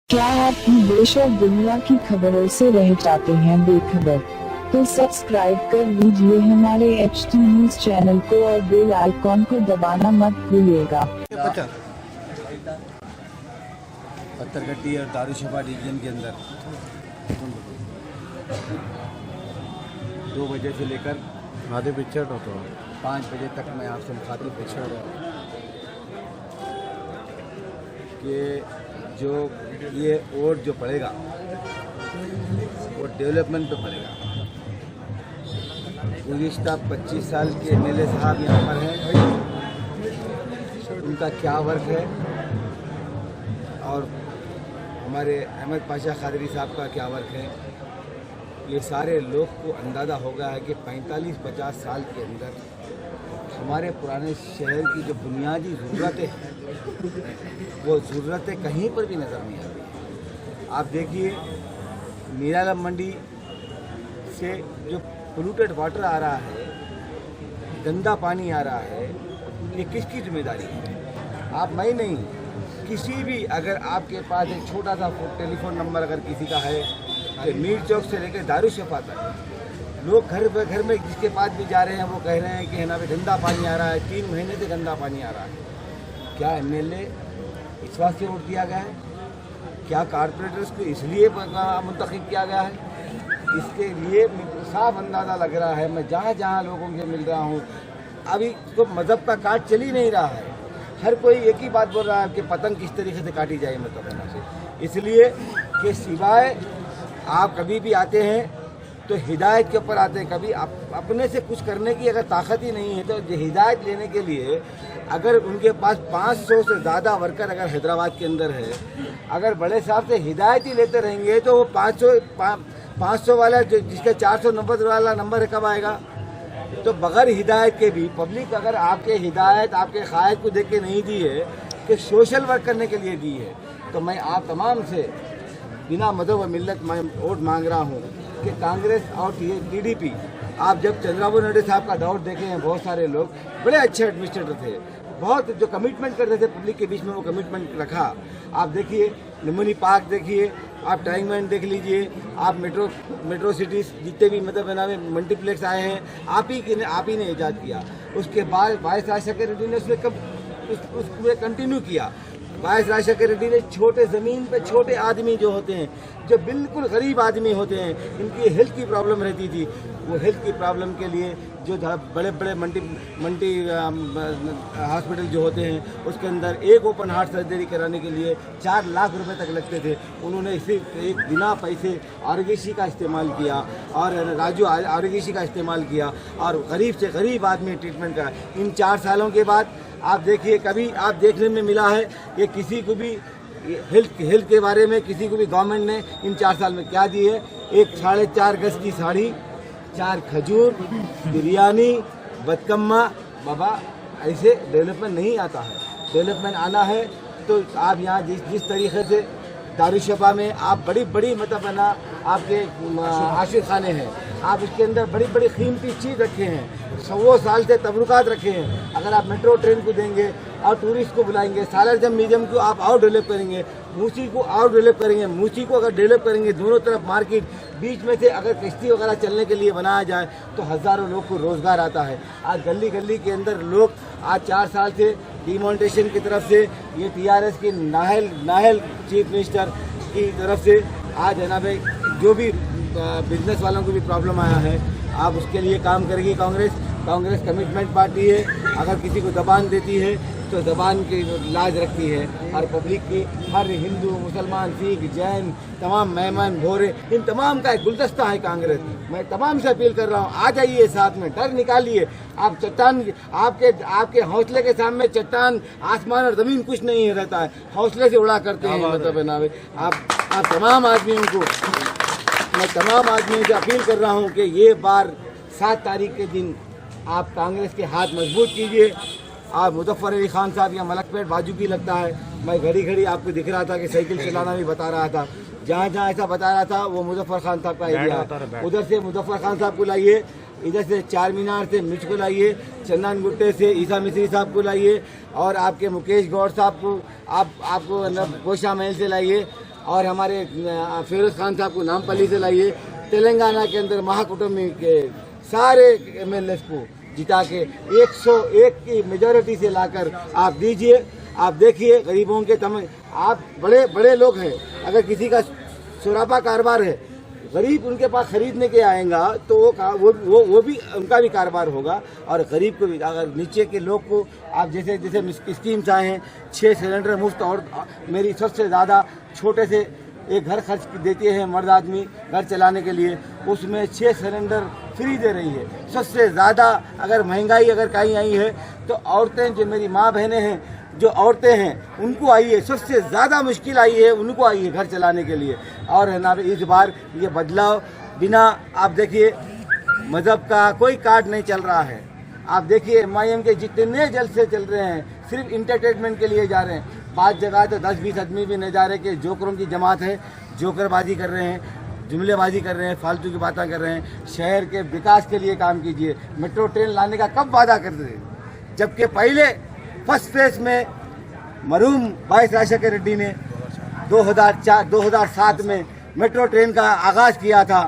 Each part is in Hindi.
क्या आप भी देश और दुनिया की खबरों से रह जाते हैं बेखबर? तो सब्सक्राइब कर लीजिए हमारे HT न्यूज चैनल को और बेल आइकॉन को दबाना मत भूलिएगा। पत्थरगट्टी और दारुशफा डिवीजन के अंदर 2 बजे से लेकर आधे पिक्चर तो 5 बजे तक मैं आपसे मुखातिब पूछ रहा हूँ कि जो ये वोट जो पड़ेगा वो डेवलपमेंट पे पड़ेगा। गुज़िश्ता 25 साल के MLA साहब यहाँ पर हैं, उनका क्या वर्क है और हमारे अहमद पाशा खादरी साहब का क्या वर्क है, ये सारे लोग को अंदाज़ा हो गया है कि 45-50 साल के अंदर हमारे पुराने शहर की जो बुनियादी ज़रूरतें हैं वो ज़रूरतें कहीं पर भी नज़र नहीं आ रही। आप देखिए मीरालम मंडी से जो पोल्यूटेड वाटर आ रहा है, गंदा पानी आ रहा है, ये किसकी जिम्मेदारी है? आप मैं नहीं, किसी भी अगर आपके पास एक छोटा सा टेलीफोन नंबर अगर किसी का है तो मीर चौक से लेकर दारुशफा तक लोग घर में जिसके पास भी जा रहे हैं वो कह रहे हैं कि है ना गंदा पानी आ रहा है, 3 महीने से गंदा पानी आ रहा है। क्या MLA इस वास्ते वोट दिया गया है? क्या कारपोरेटर्स को इसलिए मुंतखब किया गया है? इसके लिए साफ अंदाज़ा लग रहा है। मैं जहाँ जहाँ लोगों से मिल रहा हूँ अभी तो मज़हब का काट चल ही नहीं रहा है। हर कोई एक ही बात बोल रहा है कि पतंग किस तरीके से काटी जाए मतलब से, इसलिए कि सिवाय आप कभी भी आते हैं तो हिदायत के ऊपर आते हैं। कभी अपने से कुछ करने की अगर ताकत ही नहीं है तो हिदायत लेने के लिए अगर उनके पास 500 से ज़्यादा वर्कर अगर हैदराबाद के अंदर है, अगर बड़े साहब से हिदायत ही लेते रहेंगे तो वो 500 वाला जिसका 400 नंबर वाला नंबर है कब आएगा? तो बग़ैर हिदायत के भी पब्लिक अगर आपके हिदायत आपके क़ायद को देख के नहीं दी है कि सोशल वर्क करने के लिए दी है, तो मैं आप तमाम से बिना मज़हब व मिल्लत मैं वोट मांग रहा हूँ कि कांग्रेस और TDP, आप जब चंद्रबाबू नायडू साहब का दौर देखे हैं, बहुत सारे लोग बड़े अच्छे एडमिनिस्ट्रेटर थे, बहुत जो कमिटमेंट करते थे पब्लिक के बीच में वो कमिटमेंट रखा। आप देखिए निमोनी पार्क देखिए, आप टैंकमैन देख लीजिए, आप मेट्रो सिटीज़ जितने भी मतलब है ना मल्टीप्लेक्स आए हैं आप ही ने ईजाद किया। उसके बाद वाइस राजशेखर रेड्डी ने उसमें कंटिन्यू किया। वाइस राजशेखर रेड्डी ने छोटे ज़मीन पे छोटे आदमी जो होते हैं, जो बिल्कुल गरीब आदमी होते हैं, इनकी हेल्थ की प्रॉब्लम रहती थी, वो हेल्थ की प्रॉब्लम के लिए जो बड़े बड़े मल्टी हॉस्पिटल जो होते हैं उसके अंदर एक ओपन हार्ट सर्जरी कराने के लिए 4 लाख रुपए तक लगते थे। उन्होंने सिर्फ एक बिना पैसे आरोग्यश्री का इस्तेमाल किया और राजू आरोग्यश्री का इस्तेमाल किया और गरीब से गरीब आदमी ट्रीटमेंट करा। इन 4 सालों के बाद आप देखिए कभी आप देखने में मिला है कि किसी को भी हेल्थ के बारे में किसी को भी गवर्नमेंट ने इन 4 साल में क्या दी है? एक 4.5 गज की साड़ी, 4 खजूर, बिरयानी, बदकम्मा। बाबा ऐसे डेवलपमेंट नहीं आता है। डेवलपमेंट आना है तो आप यहाँ जिस तरीके से दारुशफा में आप बड़ी मतलब है ना आपके आशिर खाने हैं, आप इसके अंदर बड़ी कीमती चीज़ रखे हैं, 100 साल से तबरुकात रखे हैं। अगर आप मेट्रो ट्रेन को देंगे और टूरिस्ट को बुलाएंगे, सालारजंग म्यूजियम को आप और डेवलप करेंगे, मूसी को और डेवलप करेंगे, मूसी को अगर डेवलप करेंगे, दोनों तरफ मार्केट, बीच में से अगर किश्ती वगैरह चलने के लिए बनाया जाए तो हज़ारों लोग को रोज़गार आता है। आज गली गली के अंदर लोग आज 4 साल से डिमोनेटाइजेशन की तरफ से ये TRS की नाहल चीफ मिनिस्टर की तरफ से आज है ना भाई जो भी बिजनेस वालों को भी प्रॉब्लम आया है, आप उसके लिए काम करेगी कांग्रेस कमिटमेंट पार्टी है। अगर किसी को दबान देती है तो दबान की लाज रखती है और पब्लिक की हर हिंदू मुसलमान सिख जैन तमाम मेहमान भोरे इन तमाम का एक गुलदस्ता है कांग्रेस। मैं तमाम से अपील कर रहा हूँ, आ जाइए साथ में, डर निकालिए। आप चट्टान आपके हौसले के सामने चट्टान आसमान और ज़मीन कुछ नहीं रहता है, हौसले से उड़ा करते हैं मतलब है ना। आप तमाम आदमियों को मैं तमाम आदमियों से अपील कर रहा हूँ कि ये बार 7 तारीख के दिन आप कांग्रेस के हाथ मजबूत कीजिए। आप मुजफ्फर अली खान साहब या मलकपेट बाजू की लगता है, मैं घड़ी आपको दिख रहा था कि साइकिल चलाना भी बता रहा था, जहाँ ऐसा बता रहा था वो मुजफ्फर खान साहब का एरिया है। उधर से मुजफ्फर खान साहब को लाइए, इधर से चार मीनार से मिर्च को लाइए, चंदन गुट्टे से ईसा मिस्री साहब को लाइए और आपके मुकेश गौर साहब को आपको कोशा महल से लाइए और हमारे फिरोज खान साहब को नामपल्ली से लाइए, तेलंगाना के अंदर महाकुटुंबी के सारे MLA को जिता के 101 की मेजॉरिटी से लाकर आप दीजिए। आप देखिए गरीबों के आप बड़े बड़े लोग हैं, अगर किसी का सुरापा कारोबार है, गरीब उनके पास खरीदने के आएगा तो वो भी उनका भी कारोबार होगा और गरीब को भी। अगर नीचे के लोग को आप जैसे जैसे स्कीम्स आए हैं, 6 सिलेंडर मुफ्त, और मेरी सबसे ज़्यादा छोटे से एक घर खर्च देती है मर्द आदमी घर चलाने के लिए, उसमें 6 सिलेंडर फ्री दे रही है। सबसे ज़्यादा अगर महंगाई अगर कहीं आई है तो औरतें, जो मेरी माँ बहनें हैं, जो औरतें हैं, उनको आई है, सबसे ज़्यादा मुश्किल आई है उनको आई है घर चलाने के लिए। और है ना इस बार ये बदलाव बिना, आप देखिए मज़हब का कोई कार्ड नहीं चल रहा है। आप देखिए MIM के जितने जलसे चल रहे हैं सिर्फ इंटरटेनमेंट के लिए जा रहे हैं। 5 जगह तो 10-20 आदमी भी नहीं जा रहे कि जोकरों की जमात है, जोकरबाजी कर रहे हैं, जुमलेबाजी कर रहे हैं, फालतू की बातें कर रहे हैं। शहर के विकास के लिए काम कीजिए। मेट्रो ट्रेन लाने का कब वादा करते थे, जबकि पहले फर्स्ट फेज में मरहूम वाइस राजशेखर रेड्डी ने 2007 में मेट्रो ट्रेन का आगाज़ किया था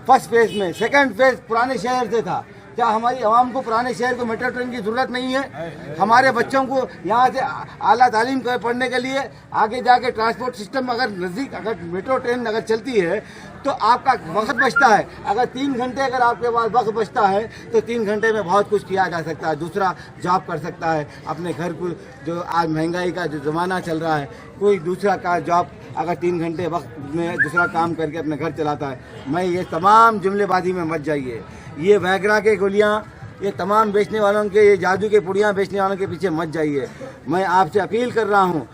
फर्स्ट फेज में। सेकंड फेज पुराने शहर से था। क्या हमारी आवाम को पुराने शहर को मेट्रो ट्रेन की ज़रूरत नहीं है? हमारे बच्चों को यहाँ से आला तालीम पढ़ने के लिए आगे जाके ट्रांसपोर्ट सिस्टम अगर नज़दीक, अगर मेट्रो ट्रेन अगर चलती है तो आपका वक्त बचता है। अगर 3 घंटे अगर आपके पास वक्त बचता है तो 3 घंटे में बहुत कुछ किया जा सकता है। दूसरा जॉब कर सकता है अपने घर को, जो आज महंगाई का जो ज़माना चल रहा है, कोई दूसरा का जॉब अगर 3 घंटे वक्त में दूसरा काम करके अपने घर चलाता है। मैं ये तमाम जुमलेबाजी में मत जाइए। ये वैगरा के गोलियां, ये तमाम बेचने वालों के, ये जादू के पुड़ियाँ बेचने वालों के पीछे मत जाइए। मैं आपसे अपील कर रहा हूँ,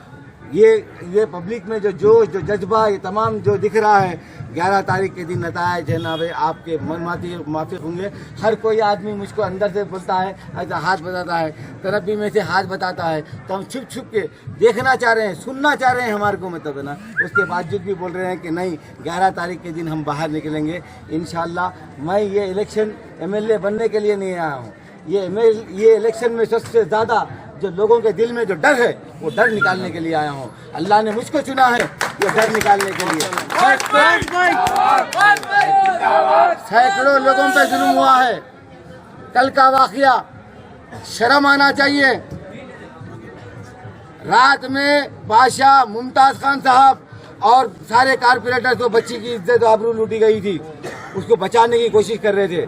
ये पब्लिक में जो जोश, जो जज्बा, ये तमाम जो दिख रहा है, 11 तारीख के दिन नतायज है ना भाई आपके माफिक होंगे। हर कोई आदमी मुझको अंदर से बोलता है, ऐसा हाथ बताता है, तरब्बी में से हाथ बताता है, तो हम छुप छुप के देखना चाह रहे हैं, सुनना चाह रहे हैं हमारे को, मतलब है ना। उसके बावजूद भी बोल रहे हैं कि नहीं, 11 तारीख के दिन हम बाहर निकलेंगे इंशाल्लाह। मैं ये इलेक्शन MLA बनने के लिए नहीं आया हूँ। ये इलेक्शन में सबसे ज़्यादा जो लोगों के दिल में जो डर है, वो डर निकालने के लिए आया हूँ। अल्लाह ने मुझको चुना है ये डर निकालने के लिए। सैकड़ों लोगों पे जुल्म हुआ है। कल का वाकया शर्म आना चाहिए। रात में बादशाह मुमताज़ खान साहब और सारे कारपोरेटर को बच्ची की इज्जत आबरू लूटी गई थी, उसको बचाने की कोशिश कर रहे थे।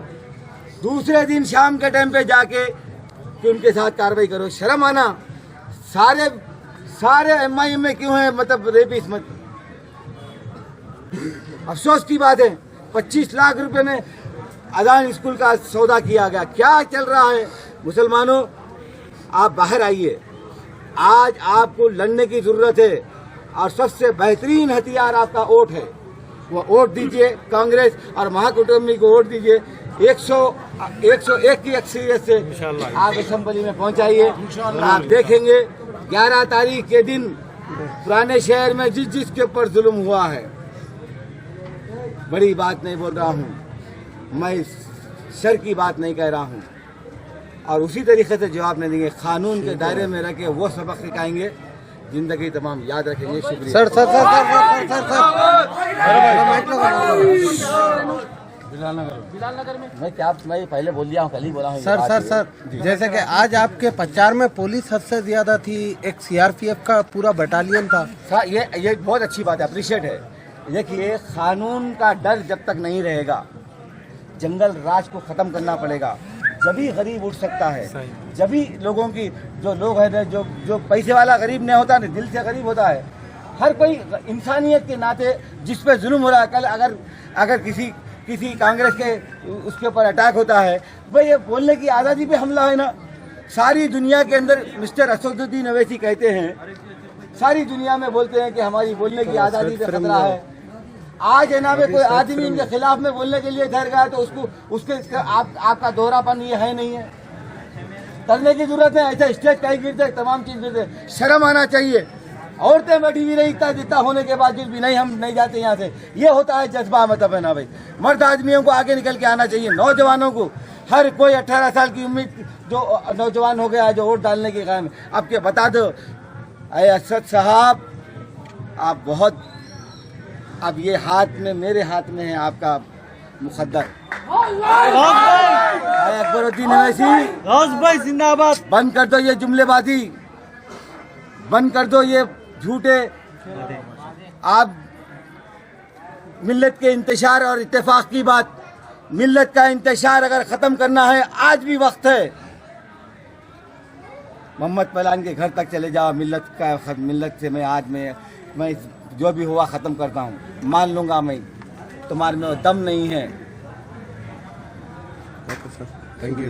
दूसरे दिन शाम के टाइम पे जाके कि उनके साथ कार्रवाई करो। शर्म आना। सारे MIM में क्यों है, मतलब रेपिस मत। अफसोस की बात है 25 लाख रुपए में अजान स्कूल का सौदा किया गया। क्या चल रहा है? मुसलमानों, आप बाहर आइए। आज आपको लड़ने की जरूरत है और सबसे बेहतरीन हथियार आपका वोट है। वो वोट दीजिए कांग्रेस और महाकुटुंबी को वोट दीजिए। 101 की अक्सरियत से आप असेंबली में पहुंचाइए। आप देखेंगे 11 तारीख के दिन पुराने शहर में जिस के ऊपर जुल्म हुआ है, बड़ी बात नहीं बोल रहा हूं मैं, सर की बात नहीं कह रहा हूं, और उसी तरीके से जवाब नहीं देंगे। कानून के दायरे में रह के वो सबक सिखाएंगे, जिंदगी तमाम याद रखेंगे। शुक्रिया। सर बिलाल नगर में मैं पहले बोल दिया हूँ, कल ही बोला हूँ। सर जैसे कि आज आपके प्रचार में पुलिस हद से ज्यादा थी, एक CRPF का पूरा बटालियन था। ये बहुत अच्छी बात है, अप्रिशिएट है। देखिए, कानून का डर जब तक नहीं रहेगा, जंगल राज को ख़त्म करना पड़ेगा, जभी गरीब उठ सकता है, जभी लोगों की, जो लोग हैं, जो पैसे वाला गरीब नहीं होता, दिल से गरीब होता है। हर कोई इंसानियत के नाते जिस पे जुल्म हो रहा है, कल अगर किसी कांग्रेस के उसके ऊपर अटैक होता है, भाई ये बोलने की आज़ादी पे हमला है ना। सारी दुनिया के अंदर मिस्टर असदुद्दीन अवैसी कहते हैं, सारी दुनिया में बोलते हैं कि हमारी बोलने की आज़ादी पे खतरा है। आज है ना, कोई आदमी इनके खिलाफ में बोलने के लिए ठहर गया तो उसके आपका दोहरापन ये है नहीं है, करने की जरूरत है। ऐसा स्टेज कहीं गिरते, तमाम चीज गिरते, शर्म आना चाहिए। औरतें बैठी हुई रही जितना होने के बावजूद भी नहीं, हम नहीं जाते यहाँ से। ये होता है जज्बा, मतलब है ना भाई। मर्द आदमियों को आगे निकल के आना चाहिए, नौजवानों को। हर कोई 18 साल की उम्मीद जो नौजवान हो गया है, जो वोट डालने के कायम, आपके बता दो, असद साहब आप बहुत अब ये हाथ में, मेरे हाथ में है आपका मुकद्दर। अकबरुद्दीन अवैसी जिंदाबाद। बंद कर दो ये जुमलेबाजी, बंद कर दो ये झूठे। आप मिल्लत के इंतशार और इत्तेफाक की बात, मिल्लत का इंतशार अगर ख़त्म करना है आज भी वक्त है। मोहम्मद पहलवान के घर तक चले जाओ, मिल्लत से मैं जो भी हुआ ख़त्म करता हूँ, मान लूँगा मैं, तुम्हारे में दम नहीं है। Thank you.